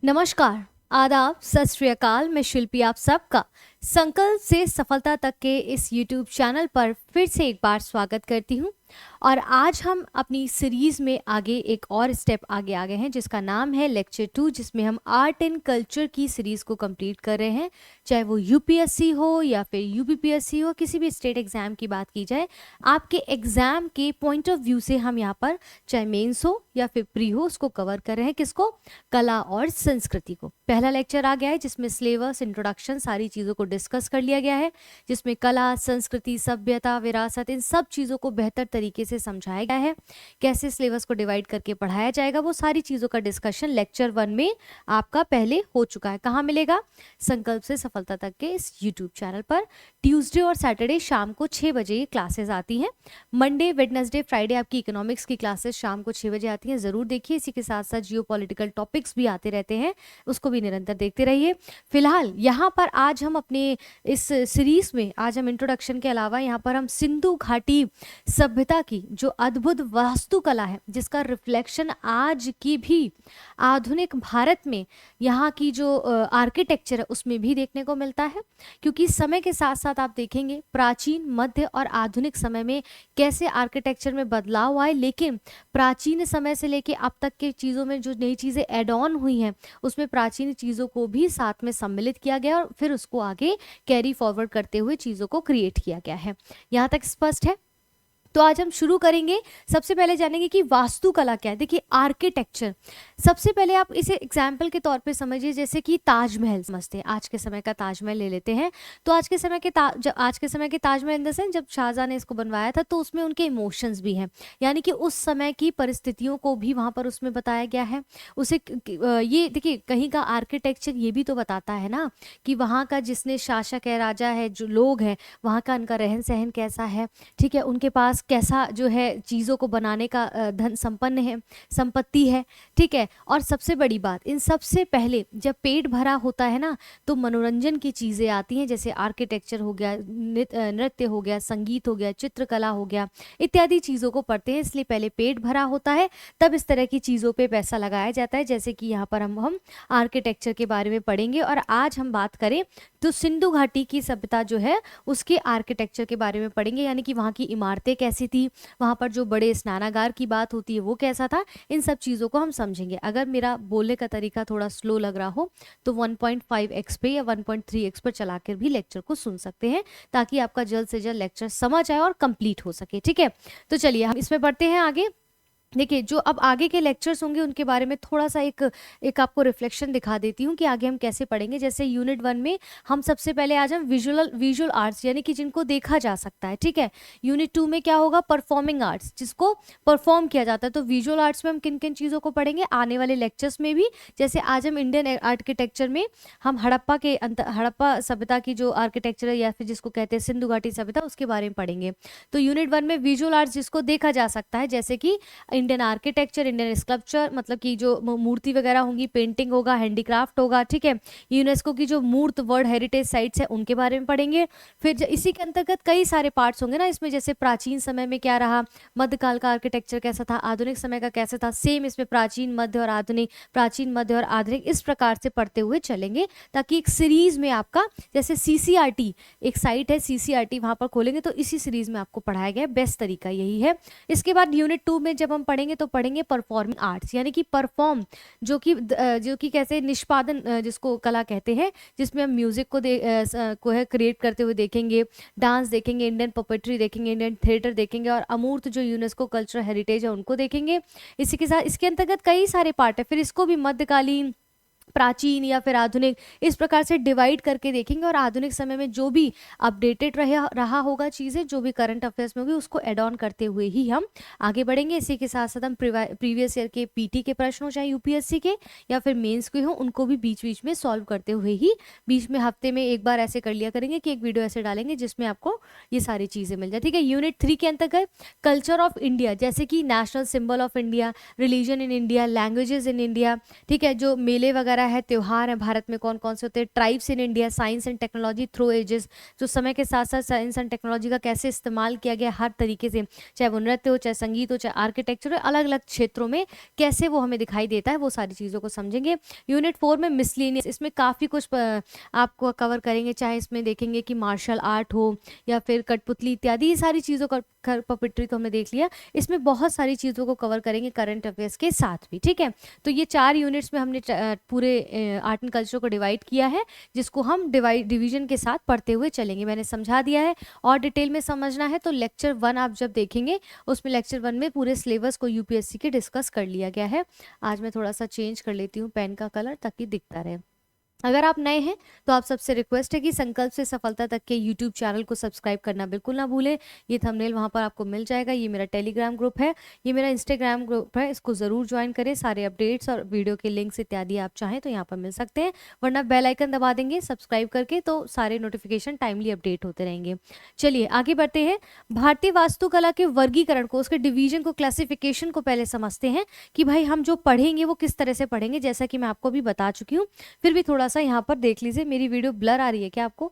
नमस्कार, आदाब, सत श्री अकाल। मैं शिल्पी आप सबका संकल्प से सफलता तक के इस YouTube चैनल पर फिर से एक बार स्वागत करती हूँ। और आज हम अपनी सीरीज में आगे एक और स्टेप आगे आ गए हैं जिसका नाम है लेक्चर 2, जिसमें हम आर्ट एंड कल्चर की सीरीज को कंप्लीट कर रहे हैं। चाहे वो यूपीएससी हो या फिर यूपीपीएससी हो, किसी भी स्टेट एग्जाम की बात की जाए, आपके एग्जाम के पॉइंट ऑफ व्यू से हम यहाँ पर चाहे मेंस हो या फिर प्री हो उसको कवर कर रहे हैं। किसको? कला और संस्कृति को। पहला लेक्चर आ गया है जिसमें सिलेबस, इंट्रोडक्शन, सारी चीज़ों को डिस्कस कर लिया गया है, जिसमें कला, संस्कृति, सभ्यता, विरासत, इन सब चीज़ों को बेहतर तरीके से समझाया गया है। कैसे सिलेबस को डिवाइड करके पढ़ाया जाएगा, वो सारी चीज़ों का डिस्कशन लेक्चर 1 में आपका पहले हो चुका है। कहाँ मिलेगा? संकल्प से सफलता तक के इस यूट्यूब चैनल पर। ट्यूसडे और सैटरडे शाम को 6 बजे ये क्लासेज आती हैं। मंडे, वेडनेसडे, फ्राइडे आपकी इकोनॉमिक्स की क्लासेस शाम को 6 बजे आती हैं। ज़रूर देखिए। इसी के साथ साथ जियो पॉलिटिकल टॉपिक्स भी आते रहते हैं, उसको भी निरंतर देखते रहिए। फिलहाल यहाँ पर आज हम अपने इस सीरीज में आज हम इंट्रोडक्शन के अलावा यहाँ पर हम सिंधु घाटी सभ्यता की जो अद्भुत वास्तुकला है, जिसका रिफ्लेक्शन आज की भी आधुनिक भारत में यहाँ की जो आर्किटेक्चर है उसमें भी देखने को मिलता है। क्योंकि समय के साथ साथ आप देखेंगे प्राचीन, मध्य और आधुनिक समय में कैसे आर्किटेक्चर में बदलाव आए, लेकिन प्राचीन समय से लेके अब तक के चीज़ों में जो नई चीज़ें एड ऑन हुई हैं उसमें प्राचीन चीज़ों को भी साथ में सम्मिलित किया गया और फिर उसको आगे कैरी फॉरवर्ड करते हुए चीज़ों को क्रिएट किया गया है। यहाँ तक स्पष्ट है? तो आज हम शुरू करेंगे। सबसे पहले जानेंगे कि वास्तुकला क्या है। देखिए, आर्किटेक्चर, सबसे पहले आप इसे एग्जाम्पल के तौर पे समझिए। जैसे कि ताजमहल समझते हैं, आज के समय का ताजमहल ले लेते हैं। तो आज के समय के ताजमहल इन द सेंस जब शाहजहां ने इसको बनवाया था तो उसमें उनके इमोशंस भी हैं, यानी कि उस समय की परिस्थितियों को भी वहाँ पर उसमें बताया गया है। उसे ये देखिए, कहीं का आर्किटेक्चर ये भी तो बताता है ना कि वहाँ का जिसने शासक है, राजा है, जो लोग हैं, वहाँ का उनका रहन सहन कैसा है, ठीक है, उनके पास कैसा जो है चीज़ों को बनाने का धन संपन्न है, संपत्ति है, ठीक है। और सबसे बड़ी बात, इन सबसे पहले जब पेट भरा होता है ना तो मनोरंजन की चीज़ें आती हैं, जैसे आर्किटेक्चर हो गया, नृत्य हो गया, संगीत हो गया, चित्रकला हो गया, इत्यादि चीज़ों को पढ़ते हैं। इसलिए पहले पेट भरा होता है, तब इस तरह की चीज़ों पे पैसा लगाया जाता है। जैसे कि यहाँ पर हम आर्किटेक्चर के बारे में पढ़ेंगे। और आज हम बात करें तो सिंधु घाटी की सभ्यता जो है उसके आर्किटेक्चर के बारे में पढ़ेंगे, यानी कि वहाँ की इमारतें कैसी थी, वहाँ पर जो बड़े स्नानागार की बात होती है वो कैसा था, इन सब चीज़ों को हम समझेंगे। अगर मेरा बोलने का तरीका थोड़ा स्लो लग रहा हो तो 1.5x पे या 1.3x पर चलाकर भी लेक्चर को सुन सकते हैं, ताकि आपका जल्द से जल्द लेक्चर समझ आए और कंप्लीट हो सके, ठीक है। तो चलिए हम इसमें पढ़ते हैं आगे। देखिए, जो अब आगे के लेक्चर्स होंगे उनके बारे में थोड़ा सा एक आपको रिफ्लेक्शन दिखा देती हूँ कि आगे हम कैसे पढ़ेंगे। जैसे यूनिट 1 में हम सबसे पहले आज हम विजुअल आर्ट्स, यानी कि जिनको देखा जा सकता है, ठीक है। यूनिट 2 में क्या होगा? परफॉर्मिंग आर्ट्स, जिसको परफॉर्म किया जाता है। तो विजुअल आर्ट्स में हम किन किन चीज़ों को पढ़ेंगे आने वाले लेक्चर्स में भी। जैसे आज हम इंडियन आर्किटेक्चर में हम हड़प्पा सभ्यता की जो आर्किटेक्चर है, या फिर जिसको कहते हैं सिंधु घाटी सभ्यता, उसके बारे में पढ़ेंगे। तो यूनिट 1 में विजुअल आर्ट्स जिसको देखा जा सकता है, जैसे कि इंडियन आर्किटेक्चर, इंडियन स्कल्पचर, मतलब कि जो मूर्ति वगैरह होंगी, पेंटिंग होगा, हैंडीक्राफ्ट होगा, ठीक है। यूनेस्को की जो मूर्त वर्ल्ड हेरिटेज साइट्स है उनके बारे में पढ़ेंगे। फिर इसी के अंतर्गत कई सारे पार्ट्स होंगे ना इसमें, जैसे प्राचीन समय में क्या रहा, मध्यकाल का आर्किटेक्चर कैसा था, आधुनिक समय का कैसा था, सेम इसमें प्राचीन, मध्य और आधुनिक, प्राचीन, मध्य और आधुनिक, इस प्रकार से पढ़ते हुए चलेंगे, ताकि एक सीरीज में आपका, जैसे सीसीआरटी एक साइट है, सीसीआरटी वहां पर खोलेंगे तो इसी सीरीज में आपको पढ़ाया गया। बेस्ट तरीका यही है। इसके बाद यूनिट 2 में जब हम पढ़ेंगे तो पढ़ेंगे परफॉर्मिंग आर्ट्स, यानी कि परफॉर्म, जो कि कैसे निष्पादन, जिसको कला कहते हैं, जिसमें हम म्यूजिक को है क्रिएट करते हुए देखेंगे, डांस देखेंगे, इंडियन पपेट्री देखेंगे, इंडियन थिएटर देखेंगे, और अमूर्त जो यूनेस्को कल्चरल हेरिटेज है उनको देखेंगे। इसी के साथ इसके अंतर्गत कई सारे पार्ट है। फिर इसको भी मध्यकालीन, प्राचीन या फिर आधुनिक, इस प्रकार से डिवाइड करके देखेंगे। और आधुनिक समय में जो भी अपडेटेड रहा होगा चीज़ें, जो भी करंट अफेयर्स में होगी, उसको एड ऑन करते हुए ही हम आगे बढ़ेंगे। इसी के साथ साथ हम प्रीवियस ईयर के पीटी के प्रश्न हो, चाहे यूपीएससी के या फिर मेंस के हो, उनको भी बीच बीच में सॉल्व करते हुए ही, बीच में हफ्ते में एक बार ऐसे कर लिया करेंगे कि एक वीडियो ऐसे डालेंगे जिसमें आपको ये सारी चीज़ें मिल जाए, ठीक है। यूनिट 3 के अंतर्गत कल्चर ऑफ इंडिया, जैसे कि national symbol of India, religion in India, languages in India, ठीक है, जो मेले वगैरह है, त्योहार है भारत में कौन कौन से होते हैं, tribes in India, science and technology through ages, जो समय के साथ साथ साइंस एंड टेक्नोलॉजी का कैसे इस्तेमाल किया गया हर तरीके से, चाहे वो नृत्य हो, चाहे संगीत हो, चाहे आर्किटेक्चर हो, अलग अलग क्षेत्रों में कैसे वो हमें दिखाई देता है, वो सारी चीज़ों को समझेंगे। यूनिट 4 में मिसलेनियस, इसमें काफ़ी कुछ आपको कवर करेंगे, चाहे इसमें देखेंगे कि मार्शल आर्ट हो या फिर कठपुतली इत्यादि, ये सारी चीज़ों का पपेट्री तो हमने देख लिया, इसमें बहुत सारी चीज़ों को कवर करेंगे करंट अफेयर्स के साथ भी, ठीक है। तो ये 4 यूनिट्स में हमने पूरे आर्ट एंड कल्चर को डिवाइड किया है, जिसको हम डिवीजन के साथ पढ़ते हुए चलेंगे, मैंने समझा दिया है। और डिटेल में समझना है तो लेक्चर 1 आप जब देखेंगे, उसमें लेक्चर 1 में पूरे सिलेबस को यूपीएससी के डिस्कस कर लिया गया है। आज मैं थोड़ा सा चेंज कर लेती हूँ पेन का कलर ताकि दिखता रहे। अगर आप नए हैं तो आप सबसे रिक्वेस्ट है कि संकल्प से सफलता तक के यूट्यूब चैनल को सब्सक्राइब करना बिल्कुल ना भूलें। ये थंबनेल वहाँ पर आपको मिल जाएगा, ये मेरा टेलीग्राम ग्रुप है, ये मेरा इंस्टाग्राम ग्रुप है, इसको ज़रूर ज्वाइन करें। सारे अपडेट्स और वीडियो के लिंक्स इत्यादि आप चाहें तो यहाँ पर मिल सकते हैं, वरना बेल आइकन दबा देंगे सब्सक्राइब करके तो सारे नोटिफिकेशन टाइमली अपडेट होते रहेंगे। चलिए आगे बढ़ते हैं। भारतीय वास्तुकला के वर्गीकरण को, उसके डिवीजन को, क्लासिफिकेशन को पहले समझते हैं कि भाई हम जो पढ़ेंगे वो किस तरह से पढ़ेंगे। जैसा कि मैं आपको भी बता चुकी हूँ, फिर भी थोड़ा सा यहाँ पर देख लीजिए। मेरी वीडियो ब्लर आ रही है क्या आपको?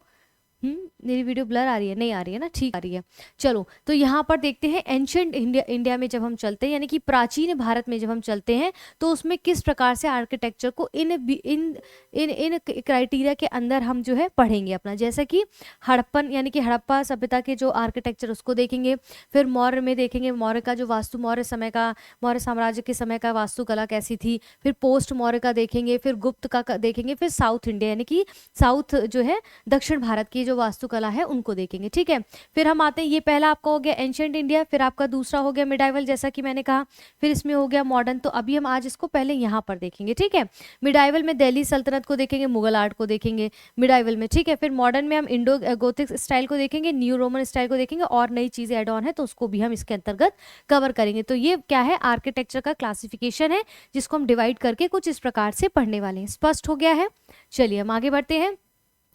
मेरी वीडियो ब्लर आ रही है? नहीं आ रही है ना, ठीक आ रही है। चलो तो यहाँ पर देखते हैं एंशिएंट इंडिया में जब हम चलते हैं, यानी कि प्राचीन भारत में जब हम चलते हैं तो उसमें किस प्रकार से आर्किटेक्चर को इन इन इन इन क्राइटेरिया के अंदर हम जो है पढ़ेंगे अपना। जैसा कि हड़प्पन यानी कि हड़प्पा सभ्यता के जो आर्किटेक्चर उसको देखेंगे, फिर मौर्य में देखेंगे मौर्य का जो वास्तु, मौर्य समय का, मौर्य साम्राज्य के समय का वास्तुकला कैसी थी, फिर पोस्ट मौर्य का देखेंगे, फिर गुप्त का देखेंगे, फिर साउथ इंडिया यानी कि साउथ जो है दक्षिण भारत की जो वास्तुकला है उनको देखेंगे, ठीक है। फिर हम आते हैं, ये पहला आपका हो गया एंशिएंट इंडिया, फिर आपका दूसरा हो गया मिडाइवल जैसा कि मैंने कहा, फिर इसमें हो गया मॉडर्न। तो अभी हम आज इसको पहले यहाँ पर देखेंगे, ठीक है। मिडाइवल में दिल्ली सल्तनत को देखेंगे, मुगल आर्ट को देखेंगे मिडाइवल में, ठीक है। फिर मॉडर्न में हम इंडो गोथिक स्टाइल को देखेंगे, न्यू रोमन स्टाइल को देखेंगे, और नई चीजें एड ऑन है तो उसको भी हम इसके अंतर्गत कवर करेंगे। तो ये क्या है, आर्किटेक्चर का क्लासिफिकेशन है, जिसको हम डिवाइड करके कुछ इस प्रकार से पढ़ने वाले हैं। स्पष्ट हो गया है? चलिए हम आगे बढ़ते हैं।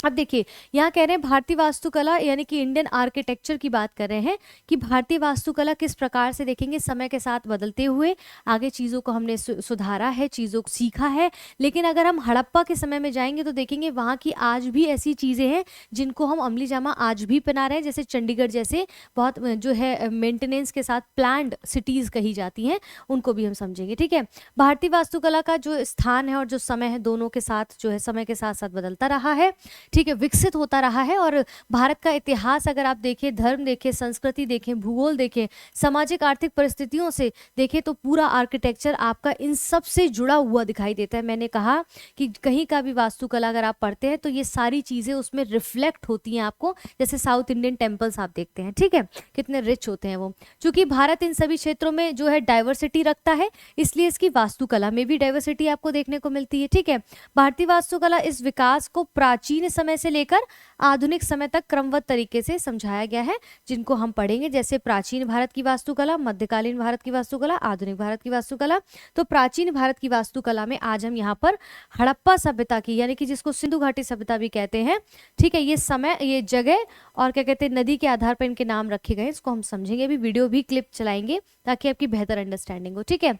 अब देखिए यहाँ कह रहे हैं भारतीय वास्तुकला यानी कि इंडियन आर्किटेक्चर की बात कर रहे हैं कि भारतीय वास्तुकला किस प्रकार से देखेंगे समय के साथ बदलते हुए, आगे चीज़ों को हमने सुधारा है, चीज़ों को सीखा है। लेकिन अगर हम हड़प्पा के समय में जाएंगे तो देखेंगे वहाँ की आज भी ऐसी चीज़ें हैं जिनको हम अमली जामा आज भी पहना रहे हैं, जैसे चंडीगढ़ जैसे बहुत जो है मेंटेनेंस के साथ प्लान्ड सिटीज़ कही जाती हैं, उनको भी हम समझेंगे, ठीक है। भारतीय वास्तुकला का जो स्थान है और जो समय है दोनों के साथ जो है समय के साथ साथ बदलता रहा है, ठीक है, विकसित होता रहा है। और भारत का इतिहास अगर आप देखें, धर्म देखें, संस्कृति देखें, भूगोल देखें, सामाजिक आर्थिक परिस्थितियों से देखें तो पूरा आर्किटेक्चर आपका इन सब से जुड़ा हुआ दिखाई देता है। मैंने कहा कि कहीं का भी वास्तुकला अगर आप पढ़ते हैं तो ये सारी चीज़ें उसमें रिफ्लेक्ट होती हैं आपको, जैसे साउथ इंडियन टेम्पल्स आप देखते हैं, ठीक है, कितने रिच होते हैं वो। चूंकि भारत इन सभी क्षेत्रों में जो है डाइवर्सिटी रखता है, इसलिए इसकी वास्तुकला में भी डाइवर्सिटी आपको देखने को मिलती है, ठीक है। भारतीय वास्तुकला इस विकास को प्राचीन समय से लेकर आधुनिक समय तक क्रमबद्ध तरीके से समझाया गया है, जिनको हम पढ़ेंगे, जैसे प्राचीन भारत की वास्तुकला, मध्यकालीन भारत की वास्तुकला, आधुनिक भारत की वास्तुकला। तो प्राचीन भारत की वास्तुकला में आज हम यहाँ पर हड़प्पा सभ्यता की, यानी कि जिसको सिंधु घाटी सभ्यता भी कहते हैं, ठीक है, ये समय, ये जगह और क्या कहते हैं नदी के आधार पर इनके नाम रखे गए, इसको हम समझेंगे। अभी वीडियो भी क्लिप चलाएंगे ताकि आपकी बेहतर अंडरस्टैंडिंग हो, ठीक है।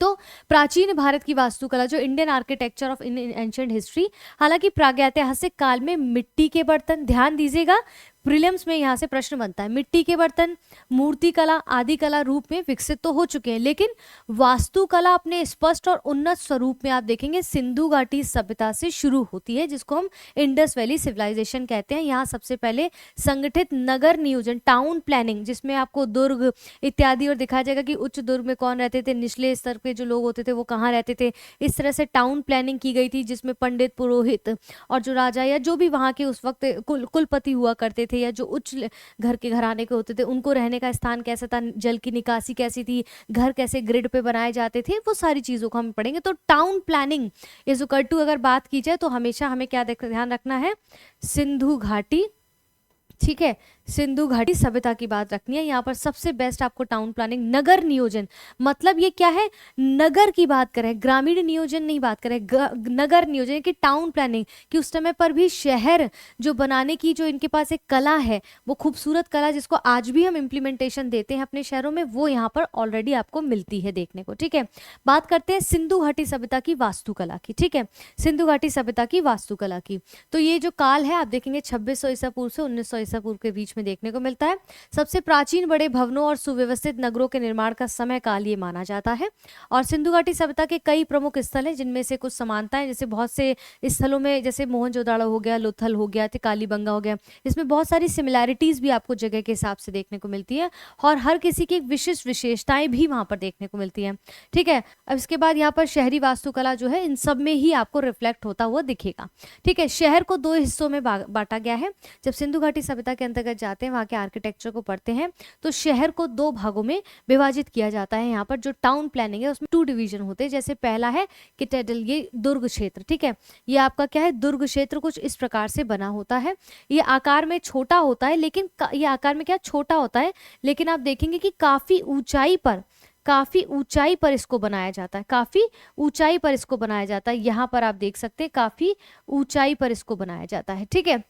तो प्राचीन भारत की वास्तुकला जो Indian architecture of ancient history, हालांकि प्रागैतिहासिक काल में मिट्टी के बर्तन, ध्यान दीजिएगा प्रीलिम्स में यहाँ से प्रश्न बनता है, मिट्टी के बर्तन, मूर्ति कला आदि कला रूप में विकसित तो हो चुके हैं, लेकिन वास्तुकला अपने स्पष्ट और उन्नत स्वरूप में आप देखेंगे सिंधु घाटी सभ्यता से शुरू होती है, जिसको हम इंडस वैली सिविलाइजेशन कहते हैं। यहाँ सबसे पहले संगठित नगर नियोजन, टाउन प्लानिंग, जिसमें आपको दुर्ग इत्यादि और दिखाया जाएगा कि उच्च दुर्ग में कौन रहते थे, निचले स्तर के जो लोग होते थे वो कहाँ रहते थे, इस तरह से टाउन प्लानिंग की गई थी, जिसमें पंडित, पुरोहित और जो राजा या जो भी वहाँ के उस वक्त कुलपति हुआ करते थे या जो उच्च घर के घराने के होते थे, उनको रहने का स्थान कैसा था, जल की निकासी कैसी थी, घर कैसे ग्रिड पे बनाए जाते थे, वो सारी चीज़ों को हम पढ़ेंगे। तो town planning is equal to, अगर बात की जाए तो हमेशा हमें क्या ध्यान रखना है, सिंधु घाटी, ठीक है, सिंधु घाटी सभ्यता की बात रखनी है। यहाँ पर सबसे बेस्ट आपको टाउन प्लानिंग, नगर नियोजन, मतलब ये क्या है, नगर की बात करें, ग्रामीण नियोजन नहीं बात करें, नगर नियोजन की टाउन प्लानिंग, कि उस समय पर भी शहर जो बनाने की जो इनके पास एक कला है, वो खूबसूरत कला जिसको आज भी हम इम्प्लीमेंटेशन देते हैं अपने शहरों में, वो यहाँ पर ऑलरेडी आपको मिलती है देखने को। ठीक है, बात करते हैं सिंधु घाटी सभ्यता की वास्तुकला की। ठीक है, सिंधु घाटी सभ्यता की वास्तुकला की, तो ये जो काल है आप देखेंगे 2600 ईसा पूर्व से 1900 ईसा पूर्व के बीच में देखने को मिलता है। सबसे प्राचीन बड़े भवनों और सुव्यवस्थित नगरों के निर्माण का समय काल ये माना जाता है। और सिंधु घाटी सभ्यता के कई प्रमुख स्थल हैं जिनमें से कुछ समानताएं, जैसे बहुत से स्थलों में, जैसे मोहनजोदाड़ो हो गया, लोथल हो गया, कालीबंगा हो गया, इसमें बहुत सारी सिमिलैरिटीज भी आपको जगह के हिसाब से देखने को मिलती है और हर किसी की विशिष्ट विशेषताएं भी वहां पर देखने को मिलती है। ठीक है, अब इसके बाद यहाँ पर शहरी वास्तुकला जो है इन सब में ही आपको रिफ्लेक्ट होता हुआ दिखेगा। ठीक है, शहर को दो हिस्सों में बांटा गया है। जब सिंधु घाटी सभ्यता के अंतर्गत जाते हैं, वहां के आर्किटेक्चर को पढ़ते हैं, तो शहर को दो भागों में विभाजित किया जाता है। यहाँ पर जो टाउन प्लानिंग है उसमें 2 डिवीजन होते हैं। जैसे पहला है किटेडल, ये दुर्ग क्षेत्र। ठीक है, ये आपका क्या है, दुर्ग क्षेत्र कुछ इस प्रकार से बना होता है। ये आकार में छोटा होता है, लेकिन ये आकार में क्या छोटा होता है, लेकिन आप देखेंगे कि काफी ऊंचाई पर इसको बनाया जाता है, काफी ऊंचाई पर इसको बनाया जाता है। यहाँ पर आप देख सकते हैं काफी ऊंचाई पर इसको बनाया जाता है। ठीक है,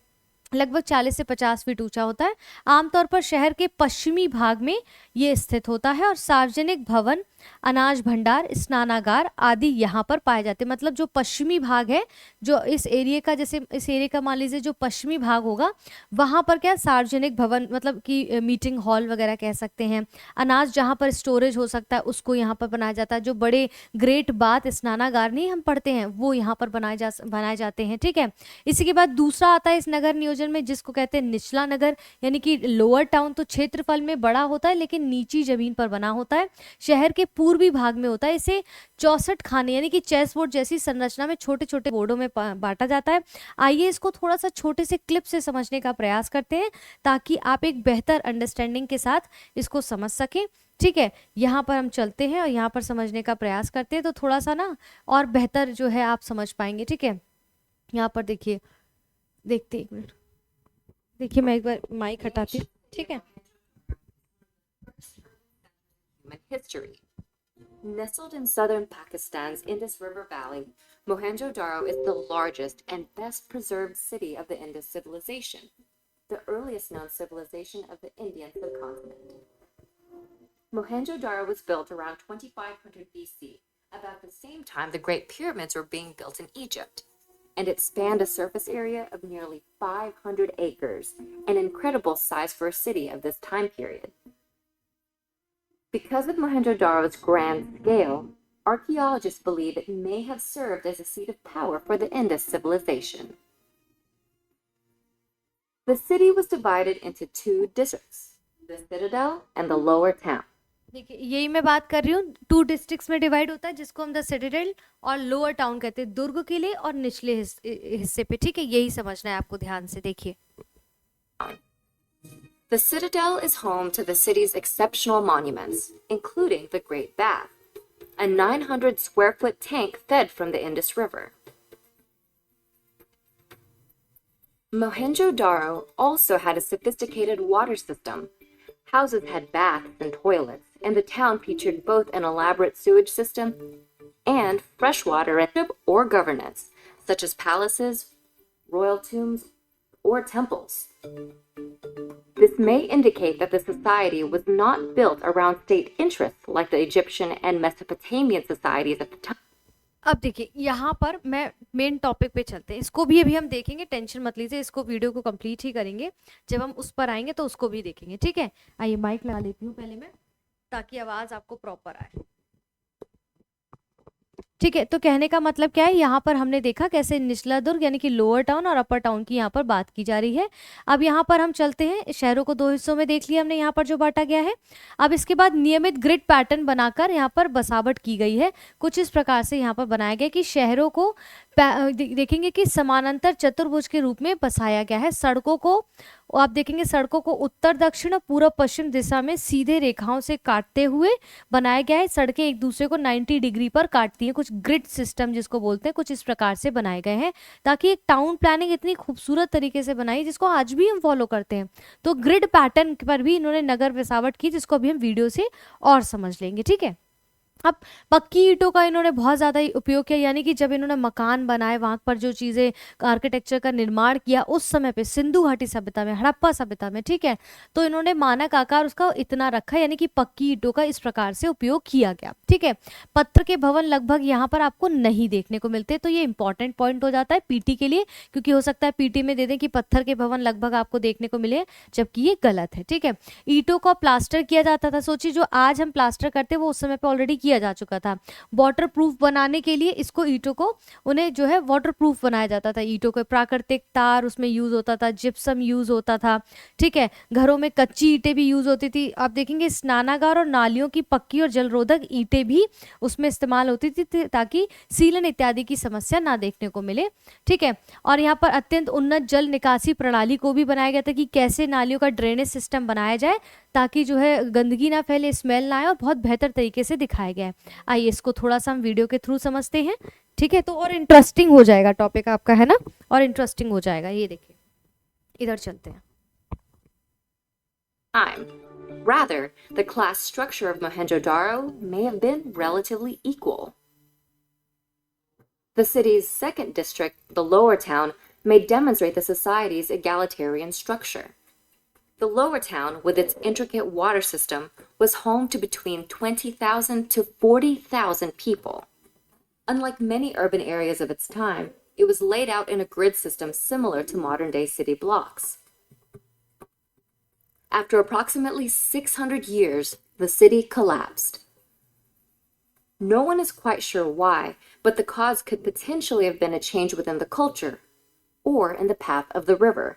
लगभग 40 से 50 फीट ऊंचा होता है। आमतौर पर शहर के पश्चिमी भाग में ये स्थित होता है और सार्वजनिक भवन, अनाज भंडार, स्नानागार आदि यहाँ पर पाए जाते हैं। मतलब जो पश्चिमी भाग है, जो इस एरिया का, जैसे इस एरिया का मान लीजिए जो पश्चिमी भाग होगा, वहाँ पर क्या सार्वजनिक भवन, मतलब कि मीटिंग हॉल वगैरह कह सकते हैं। अनाज जहाँ पर स्टोरेज हो सकता है उसको यहाँ पर बनाया जाता है। जो बड़े ग्रेट बाथ स्नानागार नहीं हम पढ़ते हैं, वो यहाँ पर बनाए जाते हैं। ठीक है, इसी के बाद दूसरा आता है इस नगर नियोजन में, जिसको कहते हैं निचला नगर, यानी कि लोअर टाउन। तो क्षेत्रफल में बड़ा होता है लेकिन नीची जमीन पर बना होता है, शहर के पूर्वी भाग में होता है। इसे 64 खाने यानी कि चेस बोर्ड जैसी संरचना में छोटे छोटे बोर्डों में बांटा जाता है। आइए इसको थोड़ा सा छोटे से क्लिप से समझने का प्रयास करते हैं ताकि आप एक बेहतर अंडरस्टैंडिंग के साथ इसको समझ सकें। ठीक है, यहाँ पर हम चलते हैं और यहाँ पर समझने का प्रयास करते हैं, तो थोड़ा सा ना और बेहतर जो है आप समझ पाएंगे। ठीक है, यहाँ पर देखिए, देखते एक मिनट, देखिए मैं एक बार माइक हटाती हूँ। ठीक है, History. Nestled in southern Pakistan's Indus River Valley, Mohenjo-Daro is the largest and best preserved city of the Indus civilization, the earliest known civilization of the Indian subcontinent. Mohenjo-Daro was built around 2500 BC, about the same time the Great Pyramids were being built in Egypt, and it spanned a surface area of nearly 500 acres, an incredible size for a city of this time period. Because of Mohenjo-Daro's grand scale, archaeologists believe it may have served as a seat of power for the Indus civilization. The city was divided into 2 districts, the citadel and the lower town. देखिए यही मैं बात कर रही हूँ, 2 districts में divide होता है जिसको हम द सिटाडेल और लोअर टाउन कहते हैं, दुर्ग किले और निचले हिस्से पे। ठीक है, यही समझना है आपको, ध्यान से देखिए। The citadel is home to the city's exceptional monuments, including the Great Bath, a 900 square foot tank fed from the Indus River. Mohenjo-Daro also had a sophisticated water system. Houses had baths and toilets, and the town featured both an elaborate sewage system and freshwater or governance, such as palaces, royal tombs, or temples. This may indicate that the society was not built around state interests like the Egyptian and Mesopotamian societies at the time. अब देखिए यहाँ पर मैं main topic पे चलते हैं, इसको भी अभी हम देखेंगे, टेंशन मत लीजिए, इसको वीडियो को कंप्लीट ही करेंगे, जब हम उस पर आएंगे तो उसको भी देखेंगे। ठीक है, आइए माइक लगा लेती हूँ पहले मैं, ताकि आवाज़ आपको प्रॉपर आए। ठीक है, तो कहने का मतलब क्या है, यहाँ पर हमने देखा कैसे निचला दुर्ग यानी कि लोअर टाउन और अपर टाउन की यहाँ पर बात की जा रही है। अब यहाँ पर हम चलते हैं, शहरों को 2 हिस्सों में देख लिया हमने यहाँ पर जो बांटा गया है। अब इसके बाद नियमित ग्रिड पैटर्न बनाकर यहाँ पर बसावट की गई है। कुछ इस प्रकार से यहाँ पर बनाया गया कि शहरों को देखेंगे कि समानांतर चतुर्भुज के रूप में बसाया गया है। सड़कों को आप देखेंगे, सड़कों को उत्तर दक्षिण और पूर्व पश्चिम दिशा में सीधे रेखाओं से काटते हुए बनाया गया है। सड़कें एक दूसरे को 90 डिग्री पर काटती हैं, कुछ ग्रिड सिस्टम जिसको बोलते हैं, कुछ इस प्रकार से बनाए गए हैं ताकि एक टाउन प्लानिंग इतनी खूबसूरत तरीके से बनाई जिसको आज भी हम फॉलो करते हैं। तो ग्रिड पैटर्न पर भी इन्होंने नगर बसावट की, जिसको अभी हम वीडियो से और समझ लेंगे। ठीक है, अब पक्की ईंटों का इन्होंने बहुत ज़्यादा ही उपयोग किया, यानी कि जब इन्होंने मकान बनाए, वहाँ पर जो चीज़ें आर्किटेक्चर का निर्माण किया उस समय पे सिंधु घाटी सभ्यता में, हड़प्पा सभ्यता में, ठीक है, तो इन्होंने मानक आकार उसका इतना रखा, यानी कि पक्की ईंटों का इस प्रकार से उपयोग किया गया। ठीक है, पत्थर के भवन लगभग यहाँ पर आपको नहीं देखने को मिलते, तो ये इंपॉर्टेंट पॉइंट हो जाता है पीटी के लिए, क्योंकि हो सकता है पीटी में दे दें कि पत्थर के भवन लगभग आपको देखने को मिले, जबकि ये गलत है। ठीक है, ईंटों को प्लास्टर किया जाता था। सोचिए, जो आज हम प्लास्टर करते हैं वो उस समय पे ऑलरेडी किया जा चुका था। वाटर प्रूफ बनाने के लिए इसको, ईंटों को, उन्हें जो है वाटर प्रूफ बनाया जाता था। ईंटों को प्राकृतिक तार उसमें यूज होता था, जिप्सम यूज होता था। ठीक है, घरों में कच्ची ईंटें भी यूज होती थी। आप देखेंगे स्नानागार और नालियों की पक्की और जलरोधक ईंटें भी उसमें इस्तेमाल होती थी ताकि सीलन इत्यादि की समस्या ना देखने को मिले। ठीक है, और यहाँ पर अत्यंत उन्नत जल निकासी प्रणाली को भी बनाया गया था कि कैसे नालियों का ड्रेनेज सिस्टम बनाया जाए ताकि जो है गंदगी ना फैले, स्मेल ना आए, और बहुत बेहतर तरीके से दिखाया गया है। आइए इसको थोड़ा सा हम वीडियो के थ्रू समझते हैं। ठीक है, तो और इंटरेस्टिंग हो जाएगा टॉपिक आपका, है ना, और इंटरेस्टिंग हो जाएगा। ये देखिए, इधर चलते हैं। Time. Rather, the class structure of Mohenjo-daro may have been relatively equal. The city's second district, the Lower Town, may demonstrate the society's egalitarian structure. The Lower Town, with its intricate water system, was home to between 20,000 to 40,000 people. Unlike many urban areas of its time, it was laid out in a grid system similar to modern-day city blocks. After approximately 600 years, the city collapsed. No one is quite sure why, but the cause could potentially have been a change within the culture or in the path of the river.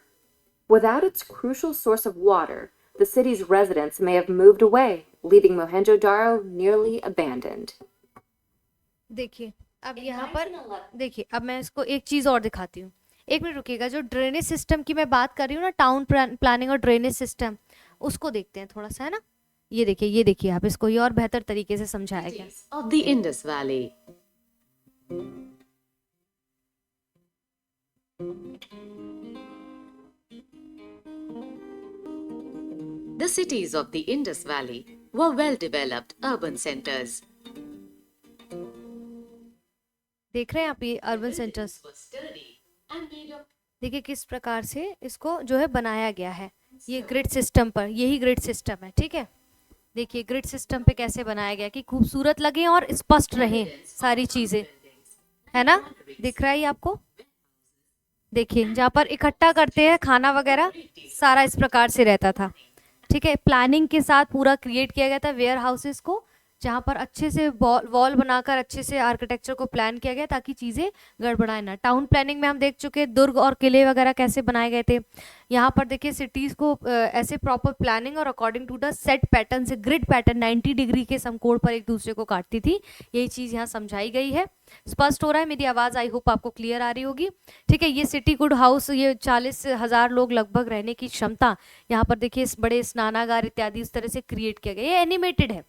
Without its crucial source of water, the city's residents may have moved away, leaving Mohenjo-daro nearly abandoned. देखिए, अब यहाँ पर देखिए, अब मैं इसको एक चीज़ और दिखाती हूँ। एक मिनट रुकिएगा। जो ड्रेनेज सिस्टम की मैं बात कर रही हूँ ना, टाउन प्लानिंग और ड्रेनेज सिस्टम, उसको देखते हैं थोड़ा सा, है ना। ये देखिए आप इसको, ये और बेहतर तरीके से समझाया गया। Of the Indus Valley. The cities of the Indus Valley were well-developed urban centers. देख रहे हैं आप ये urban centres, Were sturdy and made of देखिए किस प्रकार से इसको जो है बनाया गया है। ये ग्रिड सिस्टम पर, यही ग्रिड सिस्टम है। ठीक है, देखिए ग्रिड सिस्टम पे कैसे बनाया गया कि खूबसूरत लगे और स्पष्ट रहे सारी चीजें, है ना। दिख रहा है ये आपको, देखिए जहाँ पर इकट्ठा करते हैं खाना वगैरह, सारा इस प्रकार से रहता था। ठीक है, प्लानिंग के साथ पूरा क्रिएट किया गया था वेयर हाउसेस को, जहाँ पर अच्छे से वॉल बनाकर अच्छे से आर्किटेक्चर को प्लान किया गया ताकि चीज़ें गड़बड़ाए ना। टाउन प्लानिंग में हम देख चुके हैं दुर्ग और किले वगैरह कैसे बनाए गए थे। यहाँ पर देखिए सिटीज़ को ऐसे प्रॉपर प्लानिंग और according to the set pattern से, ग्रिड पैटर्न 90 डिग्री के समकोण पर एक दूसरे को काटती थी। यही चीज़ यहाँ समझाई गई है। स्पष्ट हो रहा है मेरी आवाज़? आई होप आपको क्लियर आ रही होगी। ठीक है, ये सिटी गुड हाउस, ये 40,000 लोग लगभग रहने की क्षमता, यहाँ पर देखिए बड़े स्नानागार इत्यादि इस तरह से क्रिएट किया गया। ये एनिमेटेड है,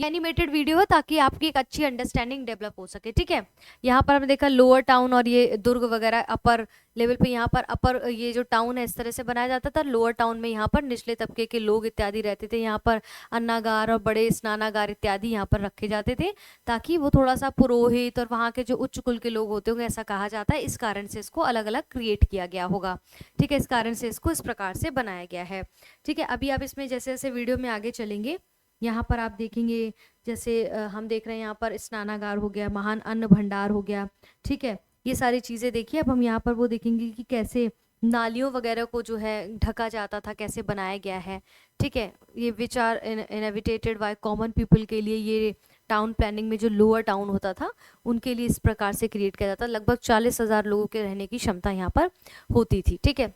ये एनिमेटेड वीडियो है ताकि आपकी एक अच्छी अंडरस्टैंडिंग डेवलप हो सके। ठीक है, यहाँ पर हमने देखा लोअर टाउन और ये दुर्ग वगैरह अपर लेवल पे, यहाँ पर अपर ये जो टाउन है इस तरह से बनाया जाता था। लोअर टाउन में यहाँ पर निचले तबके के लोग इत्यादि रहते थे। यहाँ पर अन्नागार और बड़े स्नानागार इत्यादि यहाँ पर रखे जाते थे ताकि वो थोड़ा सा पुरोहित और वहाँ के जो उच्च कुल के लोग होते होंगे, ऐसा कहा जाता है। इस कारण से इसको अलग अलग क्रिएट किया गया होगा। ठीक है, इस कारण से इसको इस प्रकार से बनाया गया है। ठीक है, अभी आप इसमें जैसे जैसे वीडियो में आगे चलेंगे, यहाँ पर आप देखेंगे जैसे हम देख रहे हैं यहाँ पर स्नानागार हो गया, महान अन्न भंडार हो गया। ठीक है, ये सारी चीज़ें देखिए। अब हम यहाँ पर वो देखेंगे कि कैसे नालियों वगैरह को जो है ढका जाता था, कैसे बनाया गया है। ठीक है, ये which are inhabited by common people के लिए, ये टाउन प्लानिंग में जो लोअर टाउन होता था उनके लिए इस प्रकार से क्रिएट किया जाता। लगभग 40,000 लोगों के रहने की क्षमता यहाँ पर होती थी। ठीक है,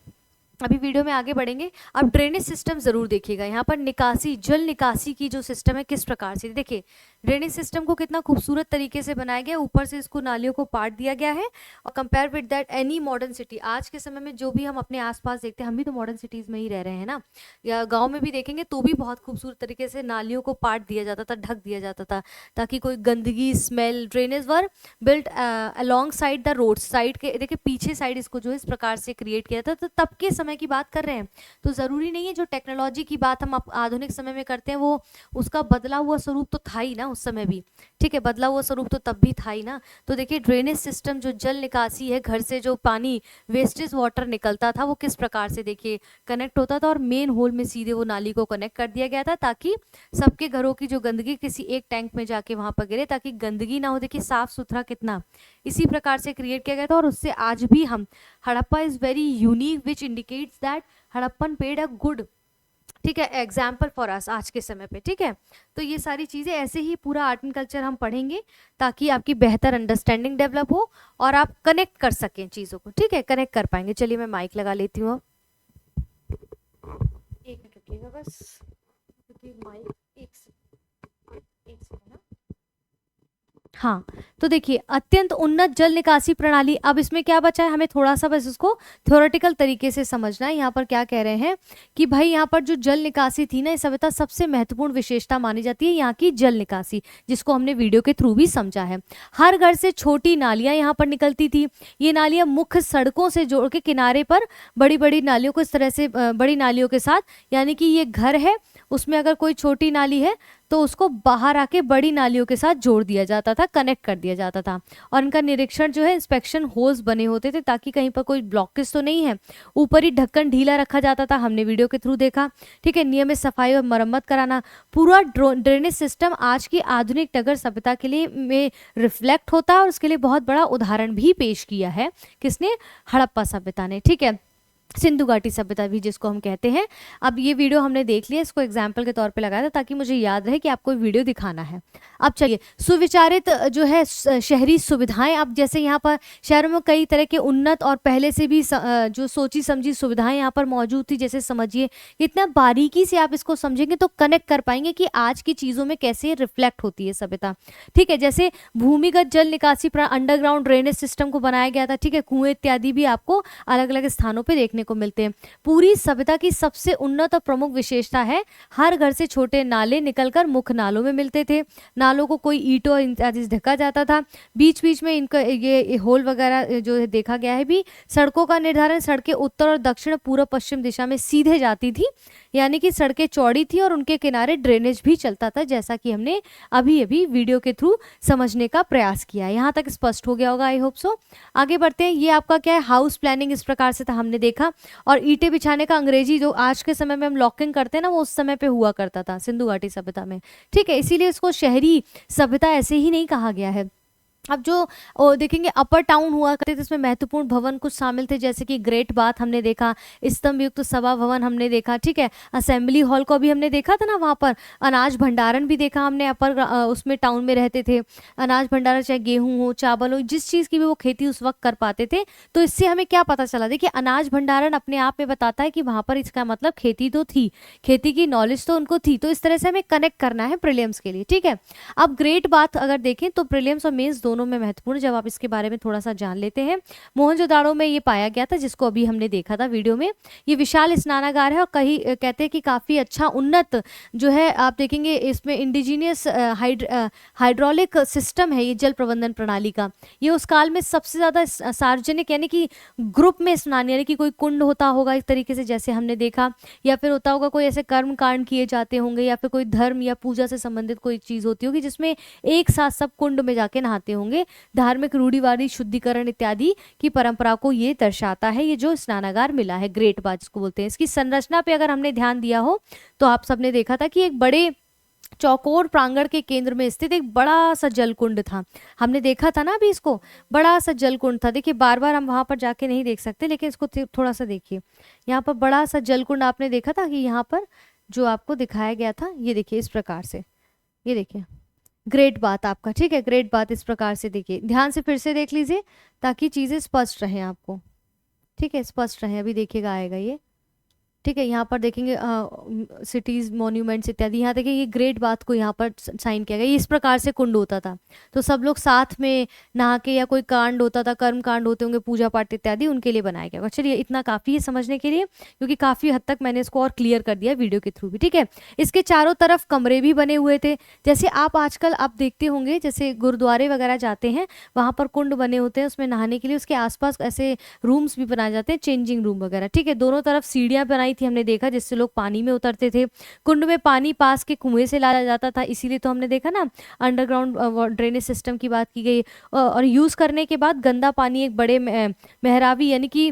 अभी वीडियो में आगे बढ़ेंगे। अब ड्रेनेज सिस्टम जरूर देखिएगा। यहाँ पर निकासी, जल निकासी की जो सिस्टम है किस प्रकार से, देखिए ड्रेनेज सिस्टम को कितना खूबसूरत तरीके से बनाया गया, ऊपर से इसको नालियों को पाट दिया गया है। और compare with that any modern city, आज के समय में जो भी हम अपने आसपास देखते हैं, हम भी तो मॉडर्न सिटीज में ही रह रहे हैं ना, या गाँव में भी देखेंगे तो भी बहुत खूबसूरत तरीके से नालियों को पाट दिया जाता था, ढक दिया जाता था, ताकि कोई गंदगी, smell, drainage were built along side the road, side के देखिए पीछे साइड इसको जो है इस प्रकार से क्रिएट किया था। तो तब के समय की बात कर रहे हैं, तो जरूरी नहीं है जो टेक्नोलॉजी की बात हम आधुनिक समय में करते हैं वो उसका बदला हुआ स्वरूप तो था ही ना उस समय भी, ठीक है, बदला हुआ स्वरूप तो तब भी था ही ना। तो देखिए ड्रेनेज सिस्टम, जो जल निकासी है, घर से जो पानी वेस्टेज वाटर निकलता था वो किस प्रकार से देखिए कनेक्ट होता था, और मेन होल में सीधे वो नाली को कनेक्ट कर दिया गया था, ताकि सबके घरों की जो गंदगी किसी एक टैंक में जाके वहां पर गिरे, ताकि गंदगी ना हो। देखिए साफ सुथरा कितना इसी प्रकार से क्रिएट किया गया था। और उससे आज भी हम, Harappa is very unique which indicates that Harappan paid a good, ठीक है, एग्जाम्पल फॉर अस आज के समय पे, ठीक है। तो ये सारी चीजें ऐसे ही पूरा आर्ट एंड कल्चर हम पढ़ेंगे ताकि आपकी बेहतर अंडरस्टैंडिंग डेवलप हो और आप कनेक्ट कर सकें चीजों को, ठीक है, कनेक्ट कर पाएंगे। चलिए मैं माइक लगा लेती हूँ, एक मिनट रुकिएगा बस, क्योंकि माइक एक सेकंड ना। हाँ, तो देखिए अत्यंत उन्नत जल निकासी प्रणाली। अब इसमें क्या बचा है, हमें थोड़ा सा बस इसको थ्योरेटिकल तरीके से समझना है। यहाँ पर क्या कह रहे हैं कि भाई यहाँ पर जो जल निकासी थी ना, इस सभ्यता सबसे महत्वपूर्ण विशेषता मानी जाती है यहाँ की जल निकासी, जिसको हमने वीडियो के थ्रू भी समझा है। हर घर से छोटी नालियाँ यहाँ पर निकलती थी। ये नालियाँ मुख्य सड़कों से जोड़ के किनारे पर बड़ी बड़ी नालियों को इस तरह से बड़ी नालियों के साथ, यानी कि ये घर है, उसमें अगर कोई छोटी नाली है तो उसको बाहर आके बड़ी नालियों के साथ जोड़ दिया जाता था, कनेक्ट कर दिया जाता था। और इनका निरीक्षण जो है, इंस्पेक्शन होल्स बने होते थे ताकि कहीं पर कोई ब्लॉकेज तो नहीं है। ऊपर ही ढक्कन ढीला रखा जाता था, हमने वीडियो के थ्रू देखा, ठीक है। नियमित सफाई और मरम्मत कराना। पूरा ड्रेनेज सिस्टम आज की आधुनिक नगर सभ्यता के लिए में रिफ्लेक्ट होता है, और उसके लिए बहुत बड़ा उदाहरण भी पेश किया है किसने, हड़प्पा सभ्यता ने, ठीक है, सिंधु घाटी सभ्यता भी जिसको हम कहते हैं। अब ये वीडियो हमने देख लिया, इसको एग्जाम्पल के तौर पे लगाया था ताकि मुझे याद रहे कि आपको वीडियो दिखाना है। अब चलिए, सुविचारित जो है शहरी सुविधाएं। अब जैसे यहाँ पर शहरों में कई तरह के उन्नत और पहले से भी जो सोची समझी सुविधाएं यहाँ पर मौजूद थी। जैसे समझिए, इतना बारीकी से आप इसको समझेंगे तो कनेक्ट कर पाएंगे कि आज की चीज़ों में कैसे रिफ्लेक्ट होती है सभ्यता, ठीक है। जैसे भूमिगत जल निकासी अंडरग्राउंड ड्रेनेज सिस्टम को बनाया गया था, ठीक है। कुएं इत्यादि भी आपको अलग अलग स्थानों पर देखने को मिलते हैं। पूरी सभ्यता की सबसे उन्नत और प्रमुख विशेषता है, हर घर से छोटे नाले निकलकर मुख्य नालों में मिलते थे। नालों को कोई ईंटों इत्यादि से ढका जाता था। बीच बीच में इनका ये होल वगैरह जो है देखा गया है भी। सड़कों का निर्धारण, सड़कें उत्तर और दक्षिण, पूर्व पश्चिम दिशा में सीधे जाती थी, यानी कि सड़कें चौड़ी थी और उनके किनारे ड्रेनेज भी चलता था, जैसा कि हमने अभी अभी वीडियो के थ्रू समझने का प्रयास किया है। यहाँ तक स्पष्ट हो गया होगा, आई होप सो। आगे बढ़ते हैं। ये आपका क्या है, हाउस प्लानिंग इस प्रकार से था, हमने देखा। और ईंटें बिछाने का अंग्रेजी जो आज के समय में हम लॉकिंग करते हैं ना, वो उस समय पे हुआ करता था सिंधु घाटी सभ्यता में, ठीक है। इसीलिए इसको शहरी सभ्यता ऐसे ही नहीं कहा गया है। अब जो देखेंगे अपर टाउन हुआ करते थे, इसमें महत्वपूर्ण भवन कुछ शामिल थे, जैसे कि ग्रेट बाथ हमने देखा, स्तंभ युक्त सभा भवन हमने देखा, ठीक है। असेंबली हॉल को भी हमने देखा था ना, वहाँ पर अनाज भंडारण भी देखा हमने। अपर उसमें टाउन में रहते थे, अनाज भंडारण, चाहे गेहूं हो, चावल हो, जिस चीज़ की भी वो खेती उस वक्त कर पाते थे। तो इससे हमें क्या पता चला, देखिए अनाज भंडारण अपने आप में बताता है कि वहाँ पर इसका मतलब खेती तो थी, खेती की नॉलेज तो उनको थी। तो इस तरह से हमें कनेक्ट करना है प्रीलिम्स के लिए, ठीक है। अब ग्रेट बाथ अगर देखें तो प्रीलिम्स और मेंस दोनों में महत्वपूर्ण, जब आप इसके बारे में थोड़ा सा जान लेते हैं। मोहनजोदाड़ो में ये पाया गया था, जिसको अभी हमने देखा था वीडियो में। ये विशाल स्नानागार है और कहीं कहते हैं कि काफी अच्छा उन्नत जो है, आप देखेंगे इसमें इंडिजीनियस हाइड्रोलिक सिस्टम है ये जल प्रबंधन प्रणाली का। ये उस काल में सबसे ज्यादा सार्वजनिक, यानी कि ग्रुप में स्नान, यानी कि कोई कुंड होता होगा एक तरीके से जैसे हमने देखा, या फिर होता होगा कोई ऐसे कर्म कांड किए जाते होंगे, या फिर कोई धर्म या पूजा से संबंधित कोई चीज होती होगी जिसमें एक साथ सब कुंड में जाके नहाते होंगे। धार्मिक रूढ़िवादी शुद्धिकरण इत्यादि की परंपरा को ये दर्शाता है, ये जो स्नानागार मिला है ग्रेट बाथ जिसको बोलते हैं। इसकी संरचना पे अगर हमने ध्यान दिया हो तो आप सबने देखा था कि एक बड़े चौकोर प्रांगण के केंद्र में स्थित एक बड़ा सा जलकुंड था। हमने देखा था ना अभी, इसको बड़ा सा जलकुंड था। देखिए बार बार हम वहां पर जाके नहीं देख सकते, लेकिन इसको थोड़ा सा देखिए। यहाँ पर बड़ा सा जलकुंड आपने देखा था कि यहाँ पर जो आपको दिखाया गया था, ये देखिए इस प्रकार से, ये देखिए ग्रेट बाथ आपका, ठीक है। ग्रेट बाथ इस प्रकार से देखिए, ध्यान से फिर से देख लीजिए ताकि चीजें स्पष्ट रहें आपको, ठीक है, स्पष्ट रहें। अभी देखिएगा आएगा ये, ठीक है, यहाँ पर देखेंगे सिटीज़ मॉन्यूमेंट्स इत्यादि। यहाँ देखिए ये ग्रेट बात को यहाँ पर साइन किया गया। ये इस प्रकार से कुंड होता था, तो सब लोग साथ में नहा के, या कोई कांड होता था, कर्म कांड होते होंगे, पूजा पाठ इत्यादि, उनके लिए बनाया गया। चलिए इतना काफ़ी है समझने के लिए, क्योंकि काफ़ी हद तक मैंने इसको और क्लियर कर दिया वीडियो के थ्रू भी। ठीक है, इसके चारों तरफ कमरे भी बने हुए थे, जैसे आप आजकल आप देखते होंगे, जैसे गुरुद्वारे वगैरह जाते हैं वहाँ पर कुंड बने होते हैं उसमें नहाने के लिए, उसके आसपास ऐसे रूम्स भी बनाए जाते हैं, चेंजिंग रूम वगैरह। ठीक है, दोनों तरफ सीढ़ियाँ बनाई थी हमने देखा, जिससे लोग पानी में उतरते थे। कुंड में पानी पास के कुएं से लाया जाता था, इसीलिए तो हमने देखा ना अंडरग्राउंड ड्रेनेज सिस्टम की बात की गई। और यूज़ करने के बाद गंदा पानी एक बड़े मेहराबी यानी कि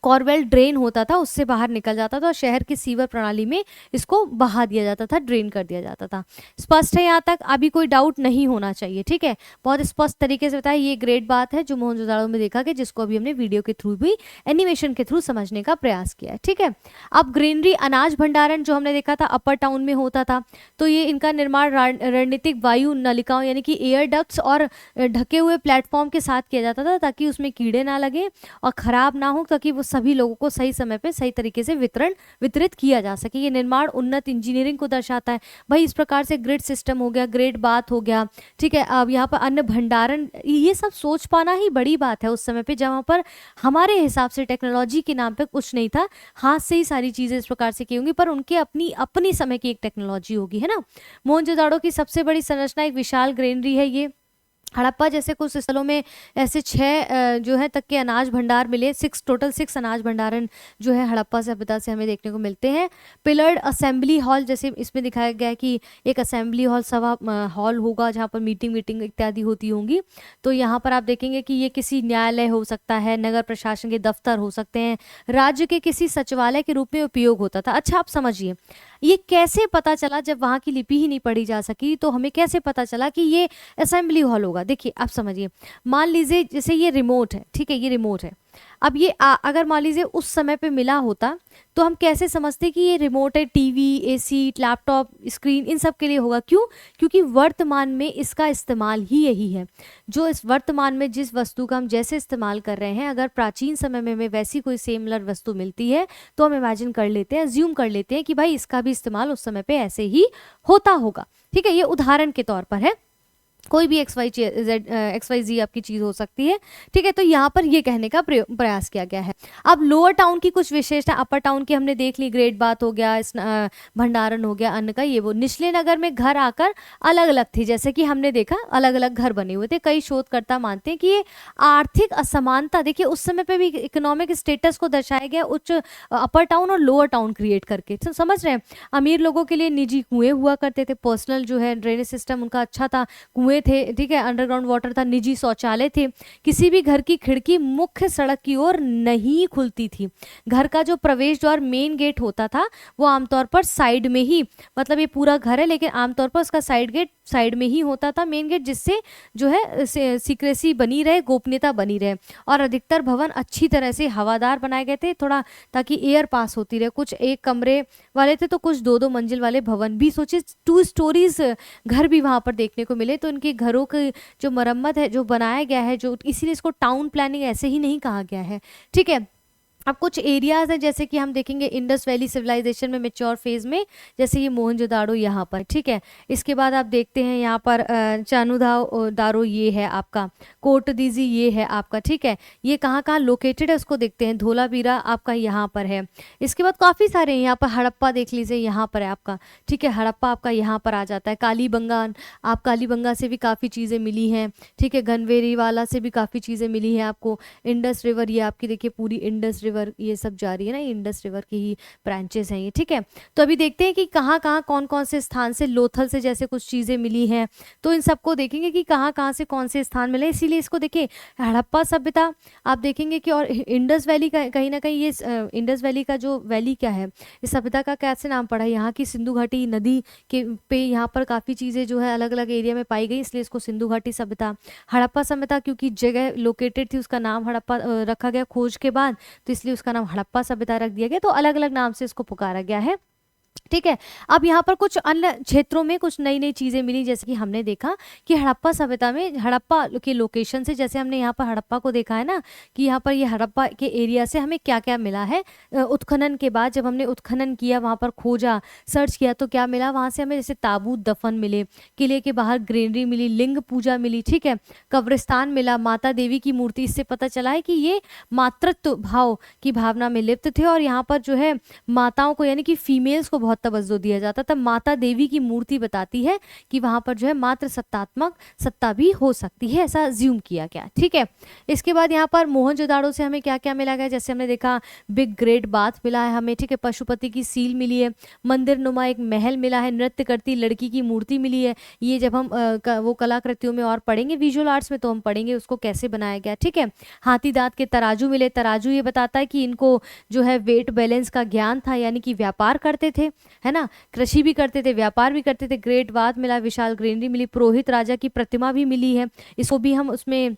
कॉरवेल ड्रेन होता था, उससे बाहर निकल जाता था और शहर की सीवर प्रणाली में इसको बहा दिया जाता था, ड्रेन कर दिया जाता था। स्पष्ट है यहाँ तक? अभी कोई डाउट नहीं होना चाहिए। ठीक है, बहुत स्पष्ट तरीके से बताया। ये ग्रेट बात है जो मोहनजोदाड़ो में देखा गया, जिसको अभी हमने वीडियो के थ्रू भी, एनिमेशन के थ्रू समझने का प्रयास किया है। ठीक है, अब ग्रेनरी अनाज भंडारण जो हमने देखा था अपर टाउन में होता था, तो ये इनका निर्माण रणनीतिक वायु नलिकाओं यानी कि एयर डक्ट्स और ढके हुए प्लेटफॉर्म के साथ किया जाता था, ताकि उसमें कीड़े ना लगे और खराब ना हो, ताकि वो सभी लोगों को सही समय पे सही तरीके से वितरित किया जा सके। ये निर्माण उन्नत इंजीनियरिंग को दर्शाता है। भाई इस प्रकार से ग्रिड सिस्टम हो गया, ग्रेट बात हो गया। ठीक है, अब यहाँ पर अन्न भंडारण, ये सब सोच पाना ही बड़ी बात है उस समय पे, जहाँ पर हमारे हिसाब से टेक्नोलॉजी के नाम पे कुछ नहीं था, हाथ से ही सारी चीजें इस प्रकार से की होंगी, पर उनके अपनी अपनी समय की एक टेक्नोलॉजी होगी, है ना। मोहनजोदाड़ो की सबसे बड़ी संरचना एक विशाल ग्रेनरी है ये। हड़प्पा जैसे कुछ स्थलों में ऐसे 6 जो है तक के अनाज भंडार मिले। टोटल 6 अनाज भंडारण जो है हड़प्पा सभ्यता से हमें देखने को मिलते हैं। पिलर्ड असेंबली हॉल, जैसे इसमें दिखाया गया है कि एक असेंबली हॉल, सभा हॉल होगा जहाँ पर मीटिंग इत्यादि होती होंगी। तो यहाँ पर आप देखेंगे कि ये किसी न्यायालय हो सकता है, नगर प्रशासन के दफ्तर हो सकते हैं, राज्य के किसी सचिवालय के रूप में उपयोग होता था। अच्छा आप समझिए, ये कैसे पता चला? जब वहाँ की लिपि ही नहीं पढ़ी जा सकी तो हमें कैसे पता चला कि ये असेंबली हॉल होगा? देखिए आप समझिए, मान लीजिए जैसे ये रिमोट है, ठीक है, ये रिमोट है। अब ये अगर मान लीजिए उस समय पे मिला होता तो हम कैसे समझते कि ये रिमोट है? टीवी, एसी, लैपटॉप, स्क्रीन, इन सब के लिए होगा। क्यों? क्योंकि वर्तमान में इसका इस्तेमाल ही यही है। जो इस वर्तमान में जिस वस्तु का हम जैसे इस्तेमाल कर रहे हैं, अगर प्राचीन समय में हमें वैसी कोई सिमिलर वस्तु मिलती है तो हम इमेजिन कर लेते हैं, अज्यूम कर लेते हैं कि भाई इसका भी इस्तेमाल उस समय पे ऐसे ही होता होगा। ठीक है, ये उदाहरण के तौर पर है, कोई भी XYZ आपकी चीज हो सकती है। ठीक है, तो यहाँ पर ये कहने का प्रयास किया गया है। अब लोअर टाउन की कुछ विशेषता, अपर टाउन की हमने देख ली, ग्रेट बात हो गया, भंडारण हो गया अन्न का, ये वो। निचले नगर में घर आकर अलग अलग थे, जैसे कि हमने देखा अलग अलग घर बने हुए थे। कई शोधकर्ता मानते हैं कि ये आर्थिक असमानता, देखिए उस समय पे भी इकोनॉमिक स्टेटस को दर्शाया गया, उच्च अपर टाउन और लोअर टाउन क्रिएट करके। तो समझ रहे हैं, अमीर लोगों के लिए निजी कुएं हुआ करते थे, पर्सनल जो है ड्रेनेज सिस्टम उनका अच्छा था, कुएं थे, ठीक है, अंडरग्राउंड वाटर था, निजी शौचालय थे। किसी भी घर की खिड़की मुख्य सड़क की ओर नहीं खुलती थी। घर का जो प्रवेश द्वार मेन गेट होता था वो आमतौर पर साइड में ही, मतलब ये पूरा घर है लेकिन आमतौर पर उसका साइड गेट साइड में ही होता था, मेन गेट, जिससे जो है सीक्रेसी बनी रहे, गोपनीयता बनी रहे। और अधिकतर भवन अच्छी तरह से हवादार बनाए गए थे, थोड़ा ताकि एयर पास होती रहे। कुछ एक कमरे वाले थे तो कुछ 2-2 मंजिल वाले भवन भी, सोचिए 2 स्टोरीज घर भी वहां पर देखने को मिले। तो इनके घरों की जो मरम्मत है, जो बनाया गया है, जो इसीलिए इसको टाउन प्लानिंग ऐसे ही नहीं कहा गया है। ठीक है, अब कुछ एरियाज हैं जैसे कि हम देखेंगे इंडस वैली सिविलाइजेशन में मेच्योर फेज में, जैसे ये मोहनजोदाड़ो यहाँ पर। ठीक है, इसके बाद आप देखते हैं यहाँ पर चानुदारो ये है आपका, कोटदीजी ये है आपका। ठीक है, ये कहाँ कहाँ लोकेटेड है उसको देखते हैं। धोलावीरा आपका यहाँ पर है। इसके बाद काफ़ी सारे हैं यहाँ पर, हड़प्पा देख लीजिए यहाँ पर है आपका। ठीक है, हड़प्पा आपका यहाँ पर आ जाता है। कालीबंगा, आप कालीबंगा से भी काफ़ी चीज़ें मिली हैं। ठीक है, गनवेरी वाला से भी काफ़ी चीज़ें मिली हैं आपको। इंडस रिवर, ये आपकी देखिए पूरी इंडस रिवर ये सब जा रही है ना, इंडस रिवर की ही ब्रांचेस हैं ये। ठीक है, तो अभी देखते हैं कि कहाँ कहाँ कौन कौन से स्थान से, लोथल से जैसे कुछ चीज़ें मिली हैं, तो इन सबको देखेंगे कि कहाँ कहाँ से कौन से स्थान मिले। इसीलिए इसको देखिए हड़प्पा सभ्यता आप देखेंगे कि, और इंडस वैली का कहीं ना कहीं, ये इंडस वैली का जो वैली क्या है, इस सभ्यता का कैसे नाम पड़ा है, यहाँ की सिंधु घाटी नदी के पे यहाँ पर काफ़ी चीज़ें जो है अलग अलग एरिया में पाई गई, इसलिए इसको सिंधु घाटी सभ्यता। हड़प्पा सभ्यता क्योंकि जगह लोकेटेड थी, उसका नाम हड़प्पा रखा गया खोज के बाद, तो इसलिए उसका नाम हड़प्पा सभ्यता रख दिया गया। तो अलग अलग नाम से इसको पुकारा गया है। ठीक है। अब यहाँ पर कुछ अन्य क्षेत्रों में कुछ नई नई चीज़ें मिली, जैसे कि हमने देखा कि हड़प्पा सभ्यता में हड़प्पा के लोकेशन से, जैसे हमने यहाँ पर हड़प्पा को देखा है ना कि यहाँ पर ये हड़प्पा के एरिया से हमें क्या क्या मिला है। उत्खनन के बाद जब हमने उत्खनन किया, वहाँ पर खोजा, सर्च किया, तो क्या मिला वहाँ से हमें, जैसे ताबूत दफन मिले, किले के बाहर ग्रेनरी मिली, लिंग पूजा मिली, ठीक है, कब्रिस्तान मिला, माता देवी की मूर्ति। इससे पता चला है कि ये मातृत्व भाव की भावना में लिप्त थे और यहाँ पर जो है माताओं को यानी कि फीमेल्स को बहुत तवज्जो दिया जाता था। माता देवी की मूर्ति बताती है कि वहां पर जो है मातृ सत्तात्मक सत्ता भी हो सकती है, ऐसा ज्यूम किया गया। ठीक है। इसके बाद यहाँ पर मोहनजोदाड़ो से हमें क्या क्या मिला गया, जैसे हमने देखा बिग ग्रेट बाथ मिला है हमें, ठीक है, पशुपति की सील मिली है, मंदिर नुमा एक महल मिला है, नृत्य करती लड़की की मूर्ति मिली है। ये जब हम वो कलाकृतियों में और पढ़ेंगे विजुअल आर्ट्स में, तो हम पढ़ेंगे उसको कैसे बनाया गया। ठीक है। हाथी दांत के तराजू मिले। तराजू ये बताता है कि इनको जो है वेट बैलेंस का ज्ञान था, यानी कि व्यापार करते थे, है ना, कृषि भी करते थे, व्यापार भी करते थे। ग्रेट बाथ मिला, विशाल ग्रेनरी मिली, पुरोहित राजा की प्रतिमा भी मिली है, इसको भी हम उसमें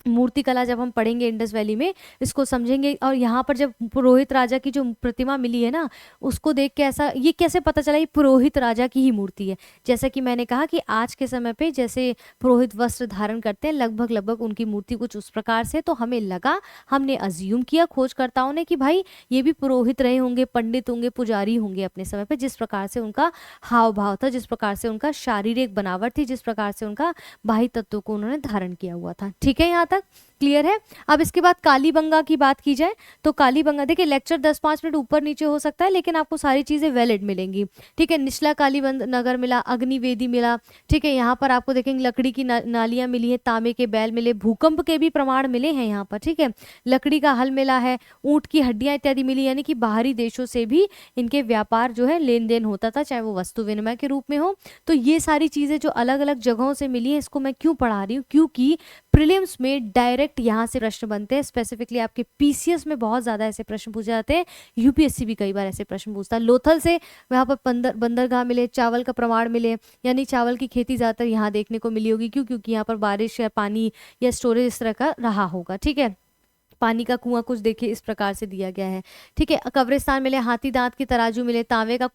मूर्ति कला जब हम पढ़ेंगे इंडस वैली में इसको समझेंगे। और यहाँ पर जब पुरोहित राजा की जो प्रतिमा मिली है ना, उसको देख के ऐसा ये कैसे पता चला ये पुरोहित राजा की ही मूर्ति है। जैसा कि मैंने कहा कि आज के समय पे जैसे पुरोहित वस्त्र धारण करते हैं, लगभग लगभग उनकी मूर्ति कुछ उस प्रकार से, तो हमें लगा, हमने अज्यूम किया खोजकर्ताओं ने कि भाई ये भी पुरोहित रहे होंगे, पंडित होंगे, पुजारी होंगे अपने समय पे, जिस प्रकार से उनका हाव भाव था, जिस प्रकार से उनका शारीरिक बनावट थी, जिस प्रकार से उनका बाह्य तत्वों को उन्होंने धारण किया हुआ था। ठीक है, यहाँ तक क्लियर है। अब इसके बाद कालीबंगा की बात की जाए तो कालीबंगा, देखिए लेक्चर 10-5 मिनट ऊपर नीचे हो सकता है लेकिन आपको सारी चीजें वैलिड मिलेंगी। ठीक है। निचला कालीबंद नगर मिला, अग्निवेदी मिला, ठीक है, यहाँ पर आपको देखेंगे लकड़ी की नालियां मिली है, तांबे के बैल मिले, भूकंप के भी प्रमाण मिले हैं यहाँ पर। ठीक है। लकड़ी का हल मिला है, ऊंट की हड्डियां इत्यादि मिली, यानी कि बाहरी देशों से भी इनके व्यापार जो है लेन देन होता था, चाहे वो वस्तु विनिमय के रूप में हो। तो ये सारी चीजें जो अलग अलग जगहों से मिली है, इसको मैं क्यों पढ़ा रही हूँ, क्योंकि प्रीलिम्स में डायरेक्ट यहाँ से प्रश्न बनते हैं। स्पेसिफिकली आपके पीसीएस में बहुत ज्यादा ऐसे प्रश्न पूछे जाते हैं, यूपीएससी भी कई बार ऐसे प्रश्न पूछता है। लोथल से वहाँ पर बंदरगाह मिले, चावल का प्रमाण मिले, यानी चावल की खेती ज्यादातर यहाँ देखने को मिली होगी, क्यों, क्योंकि यहाँ पर बारिश या पानी या स्टोरेज इस तरह का रहा होगा। ठीक है। पानी का कुआं कुछ देखिए इस प्रकार से दिया गया है। ठीक है। कब्रिस्तान मिले, हाथी दांत की तराजू मिले, तांबे का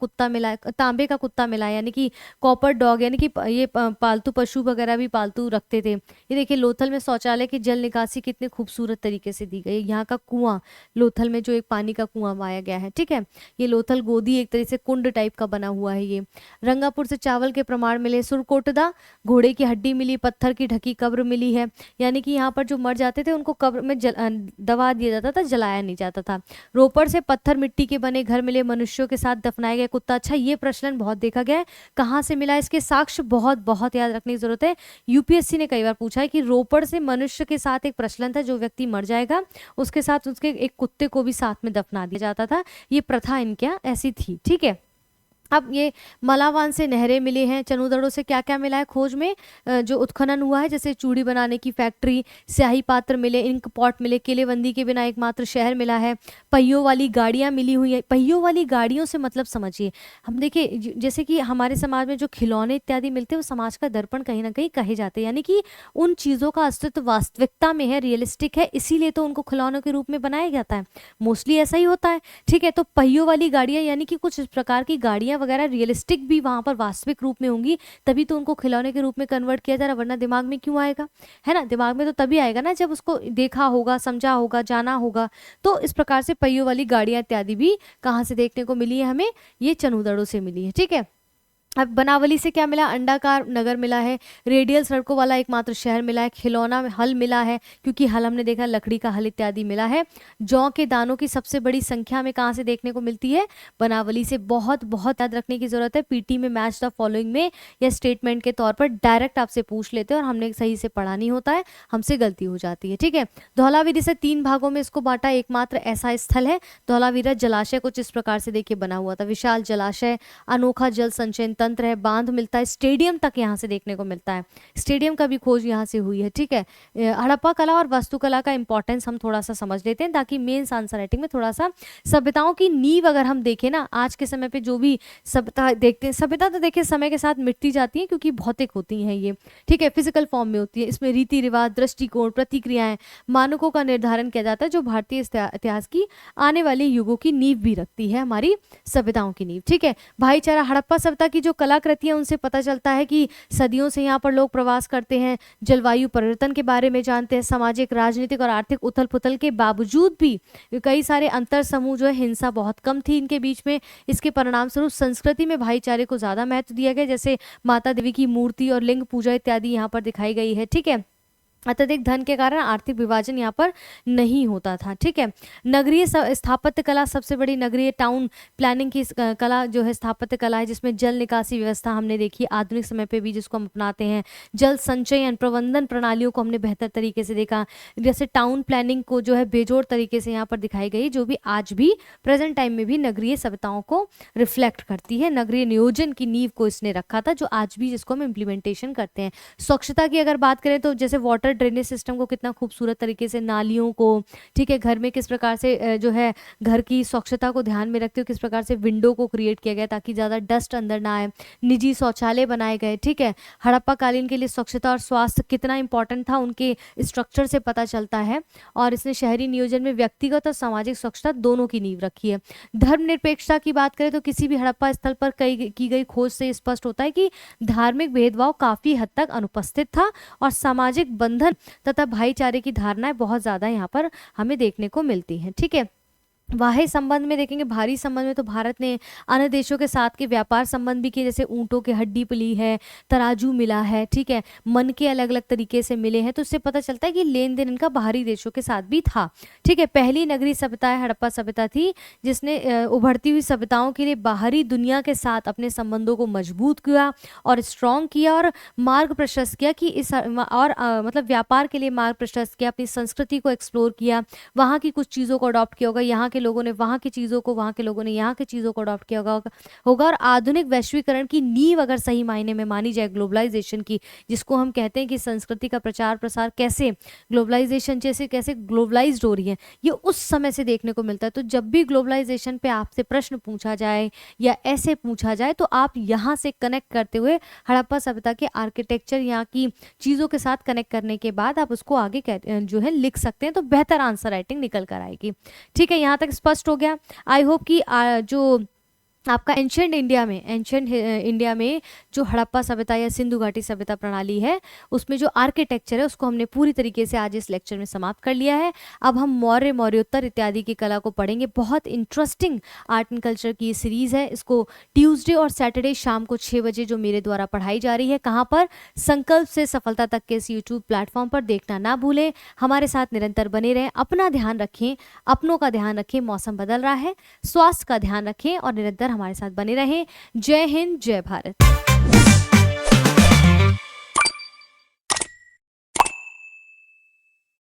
कुत्ता मिला, यानी कि कॉपर डॉग, यानी कि ये पालतू पशु वगैरह भी पालतू रखते थे। ये देखिए लोथल में शौचालय की जल निकासी कितने खूबसूरत तरीके से दी गई। यहाँ का कुआं, लोथल में जो एक पानी का कुआं पाया गया है। ठीक है। ये लोथल गोदी एक तरह से कुंड टाइप का बना हुआ है। ये रंगापुर से चावल के प्रमाण मिले। सुरकोटदा घोड़े की हड्डी मिली, पत्थर की ढकी कब्र मिली है, यानी कि यहाँ पर जो मर जाते थे उनको कब्र में दबा दिया जाता था, जलाया नहीं जाता था। रोपड़ से पत्थर मिट्टी के बने घर मिले, मनुष्यों के साथ दफनाए गए कुत्ता। अच्छा, ये प्रचलन बहुत देखा गया है। कहाँ से मिला, इसके साक्ष्य बहुत बहुत याद रखने की जरूरत है। यूपीएससी ने कई बार पूछा है कि रोपड़ से मनुष्य के साथ एक प्रचलन था, जो व्यक्ति मर जाएगा उसके साथ उसके एक कुत्ते को भी साथ में दफना दिया जाता था। ये प्रथा इनके यहाँ ऐसी थी। ठीक है। अब ये मलावान से नहरें मिले हैं। चनूदड़ों से क्या क्या मिला है खोज में, जो उत्खनन हुआ है, जैसे चूड़ी बनाने की फैक्ट्री, स्याही पात्र मिले, इंक पॉट मिले, किलेबंदी के बिना एकमात्र शहर मिला है, पहियों वाली गाड़ियां मिली हुई है। पहियों वाली गाड़ियों से मतलब समझिए, हम देखिए जैसे कि हमारे समाज में जो खिलौने इत्यादि मिलते हैं वो समाज का दर्पण कहीं ना कहीं कहे जाते हैं, यानी कि उन चीज़ों का अस्तित्व वास्तविकता में है, रियलिस्टिक है, इसीलिए तो उनको खिलौनों के रूप में बनाया जाता है। मोस्टली ऐसा ही होता है। ठीक है। तो पहियों वाली गाड़ियां यानी कि कुछ इस प्रकार की गाड़ियां वगैरह रियलिस्टिक भी वहां पर वास्तविक रूप में होंगी, तभी तो उनको खिलौने के रूप में कन्वर्ट किया जा रहा, वरना दिमाग में क्यों आएगा, है ना। दिमाग में तो तभी आएगा ना जब उसको देखा होगा, समझा होगा, जाना होगा। तो इस प्रकार से पहियों वाली गाड़ियां इत्यादि भी कहाँ से देखने को मिली है हमें, ये चनूदड़ों से मिली है। ठीक है। अब बनावली से क्या मिला, अंडाकार नगर मिला है, रेडियल सड़कों वाला एकमात्र शहर मिला है, खिलौना हल मिला है, क्योंकि हल हमने देखा लकड़ी का हल इत्यादि मिला है। जौ के दानों की सबसे बड़ी संख्या में कहाँ से देखने को मिलती है, बनावली से। बहुत बहुत याद रखने की जरूरत है, पीटी में मैच द फॉलोइंग में या स्टेटमेंट के तौर पर डायरेक्ट आपसे पूछ लेते हैं और हमने सही से पढ़ा नहीं होता है, हमसे गलती हो जाती है। ठीक है। धौलावीरा से 3 भागों में इसको बांटा, एकमात्र ऐसा स्थल है। धौलावीरा जलाशय कुछ इस प्रकार से देखिए बना हुआ था, विशाल जलाशय, अनोखा जल संचयन तंत्र, तंत्र है, बांध मिलता है, स्टेडियम तक यहाँ से देखने को मिलता है। स्टेडियम का भी खोज यहाँ से हुई है। ठीक है, हड़प्पा कला और वास्तुकला का इंपॉर्टेंस हम थोड़ा सा समझ लेते हैं ताकि मेंस आंसर राइटिंग में थोड़ा सा सभ्यताओं की नींव अगर हम देखें ना, आज के समय पे जो भी सभ्यता देखते हैं, सभ्यता तो देखिए समय के साथ मिटती जाती है क्योंकि भौतिक होती हैं ये। ठीक है, फिजिकल फॉर्म में होती है। इसमें रीति रिवाज, दृष्टिकोण, प्रतिक्रियाएं, मानकों का निर्धारण किया जाता है जो भारतीय इतिहास की आने वाले युगों की नींव भी रखती है, हमारी सभ्यताओं की नींव। ठीक है, भाईचारा, हड़प्पा सभ्यता की जो कलाकृतियां उनसे पता चलता है कि सदियों से यहाँ पर लोग प्रवास करते हैं, जलवायु परिवर्तन के बारे में जानते हैं, सामाजिक, राजनीतिक और आर्थिक उथल पुथल के बावजूद भी कई सारे अंतर समूह जो है, हिंसा बहुत कम थी इनके बीच में। इसके परिणाम स्वरूप संस्कृति में भाईचारे को ज्यादा महत्व दिया गया, जैसे माता देवी की मूर्ति और लिंग पूजा इत्यादि यहाँ पर दिखाई गई है। ठीक है, अत्यधिक धन के कारण आर्थिक विभाजन यहाँ पर नहीं होता था। ठीक है, नगरीय स्थापत्य कला, सबसे बड़ी नगरीय टाउन प्लानिंग की कला जो है स्थापत्य कला है, जिसमें जल निकासी व्यवस्था हमने देखी आधुनिक समय पे भी जिसको हम अपनाते हैं, जल संचयन प्रबंधन प्रणालियों को हमने बेहतर तरीके से देखा, जैसे टाउन प्लानिंग को जो है बेजोड़ तरीके से यहाँ पर दिखाई गई, जो भी आज भी प्रेजेंट टाइम में भी नगरीय सभ्यताओं को रिफ्लेक्ट करती है। नगरीय नियोजन की नींव को इसने रखा था, जो आज भी जिसको हम इम्प्लीमेंटेशन करते हैं। स्वच्छता की अगर बात करें तो जैसे वाटर ड्रेनेज सिस्टम को कितना खूबसूरत तरीके से, नालियों को, ठीक है, घर में किस प्रकार से जो है घर की स्वच्छता को ध्यान में रखते हुए किस प्रकार से विंडो को क्रिएट किया गया ताकि ज़्यादा डस्ट अंदर ना आए, निजी शौचालय बनाए गए। ठीक है, हड़प्पा कालीन के लिए स्वच्छता और स्वास्थ्य कितना इंपॉर्टेंट था उनके स्ट्रक्चर से पता चलता है। और इसने शहरी नियोजन में व्यक्तिगत और सामाजिक स्वच्छता दोनों की नींव रखी है। धर्मनिरपेक्षता की बात करें तो किसी भी हड़प्पा स्थल पर की गई खोज से स्पष्ट होता है कि धार्मिक भेदभाव काफी हद तक अनुपस्थित था और सामाजिक बंधन तथा भाईचारे की धारणाएं बहुत ज्यादा यहाँ पर हमें देखने को मिलती हैं। ठीक है, बाह्य संबंध में देखेंगे, भारी संबंध में तो भारत ने अन्य देशों के साथ के व्यापार संबंध भी किए, जैसे ऊंटों की हड्डी पली है, तराजू मिला है। ठीक है, मन के अलग अलग तरीके से मिले हैं, तो इससे पता चलता है कि लेन देन इनका बाहरी देशों के साथ भी था। ठीक है, पहली नगरीय सभ्यता हड़प्पा सभ्यता थी जिसने उभरती हुई सभ्यताओं के लिए बाहरी दुनिया के साथ अपने संबंधों को मजबूत किया और स्ट्रॉन्ग किया और मार्ग प्रशस्त किया कि इस और मतलब व्यापार के लिए मार्ग प्रशस्त किया, अपनी संस्कृति को एक्सप्लोर किया, वहाँ की कुछ चीज़ों को अडॉप्ट किया होगा, यहाँ के लोगों ने वहाँ की चीज़ों को, वहाँ के लोगों ने यहाँ की चीज़ों को अडॉप्ट किया होगा। और आधुनिक वैश्वीकरण की नींव अगर सही मायने में मानी जाए ग्लोबलाइजेशन की, जिसको हम कहते हैं कि संस्कृति का प्रचार प्रसार कैसे ग्लोबलाइजेशन जैसे कैसे ग्लोबलाइज्ड हो रही है, ये उस समय से देखने को मिलता है। तो जब भी ग्लोबलाइजेशन पे आपसे प्रश्न पूछा जाए या ऐसे पूछा जाए तो आप यहाँ से कनेक्ट करते हुए हड़प्पा सभ्यता के आर्किटेक्चर, यहाँ की चीज़ों के साथ कनेक्ट करने के बाद आप उसको आगे जो है लिख सकते हैं, तो बेहतर आंसर राइटिंग निकल कर आएगी। ठीक है, यहाँ तक स्पष्ट हो गया। आई होप कि जो आपका एंशिएंट इंडिया में जो हड़प्पा सभ्यता या सिंधु घाटी सभ्यता प्रणाली है, उसमें जो आर्किटेक्चर है उसको हमने पूरी तरीके से आज इस लेक्चर में समाप्त कर लिया है। अब हम मौर्य, मौर्योत्तर इत्यादि की कला को पढ़ेंगे। बहुत इंटरेस्टिंग आर्ट एंड कल्चर की सीरीज है। इसको ट्यूसडे और सैटरडे शाम को 6 बजे जो मेरे द्वारा पढ़ाई जा रही है, कहाँ पर, संकल्प से सफलता तक के इस यूट्यूब प्लेटफॉर्म पर देखना ना भूलें। हमारे साथ निरंतर बने रहें, अपना ध्यान रखें, अपनों का ध्यान रखें, मौसम बदल रहा है, स्वास्थ्य का ध्यान रखें और निरंतर हमारे साथ बने रहें। जय हिंद, जय भारत।